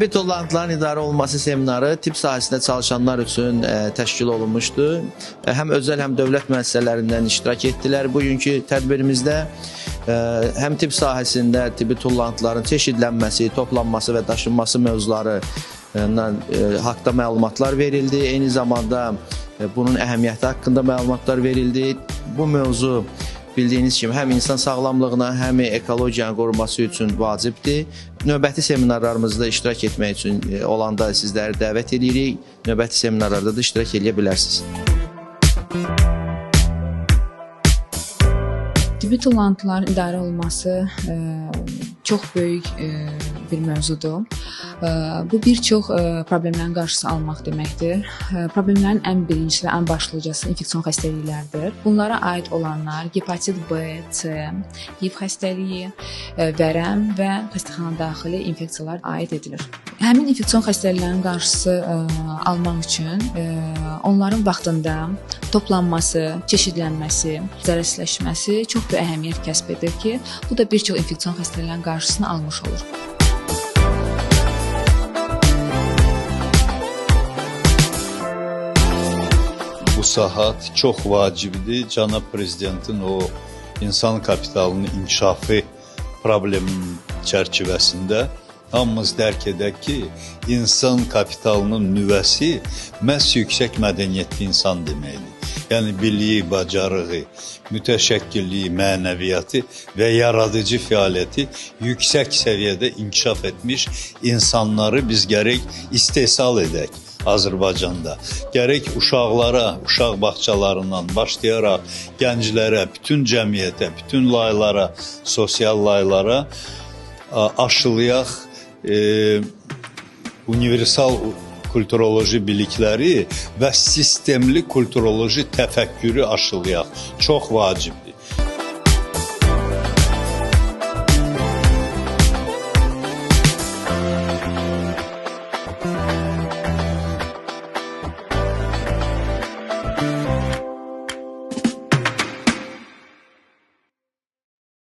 Tibbi toplantıların idarə olunması seminarı tibb sahəsində çalışanlar üçün təşkil olunmuşdu. Həm özəl, həm dövlət müəssisələrindən iştirak etdilər. Bugünkü tədbirimizdə həm tibb sahəsində tibbi toplantıların çeşidlənməsi, toplanması və daşınması mövzuları haqqında məlumatlar verildi. Eyni zamanda bunun əhəmiyyəti haqqında məlumatlar verildi. Bu mövzu bildiyiniz kimi həm insan sağlamlığına, həm ekologiyanın qorunması üçün vacibdir. Növbəti seminarlarımızda iştirak etmək üçün olanda sizləri dəvət edirik. Növbəti seminarlarda da iştirak edə bilərsiniz. Tibbi toplantıların idarə olunması çox böyük bir mövzudur. Bu bir çox problemlərin qarşısını almaq deməkdir. Problemlərin ən birincisi və ən başlıcası infeksion xəstəliklərdir. Bunlara aid olanlar hepatit B, C, HIV xəstəliyi, vərəm və xəstəxana daxili infeksiyalar aid edilir. Həmin infeksion xəstəliklərin qarşısı almaq üçün onların vaxtında toplanması, çeşidlənməsi, zərərsizləşməsi çox böyük əhəmiyyət kəsb edir ki, bu da bir çox infeksion xəstəliklərin qarşısını almış olur. Bu sahat çox vacibdir. Cənab Prezidentin o insan kapitalının inkişafı probleminin çərçivəsində hamımız dərk edək ki, insan kapitalının nüvəsi məhz yüksək mədəniyyətli insan deməkdir. Yəni biliyi, bacarığı, mütəşəkkilliyi, mənəviyyatı və yaradıcı fəaliyyəti yüksək səviyyədə inkişaf etmiş insanları biz gərək istehsal edək. Azərbaycanda. Gərək uşaqlara, uşaq bağçalarından başlayaraq gənclərə, bütün cəmiyyətə, bütün laylara, sosial laylara aşılayaq universal kulturoloji bilikləri və sistemli kulturoloji təfəkkürü aşılayaq. Çox vacibdir.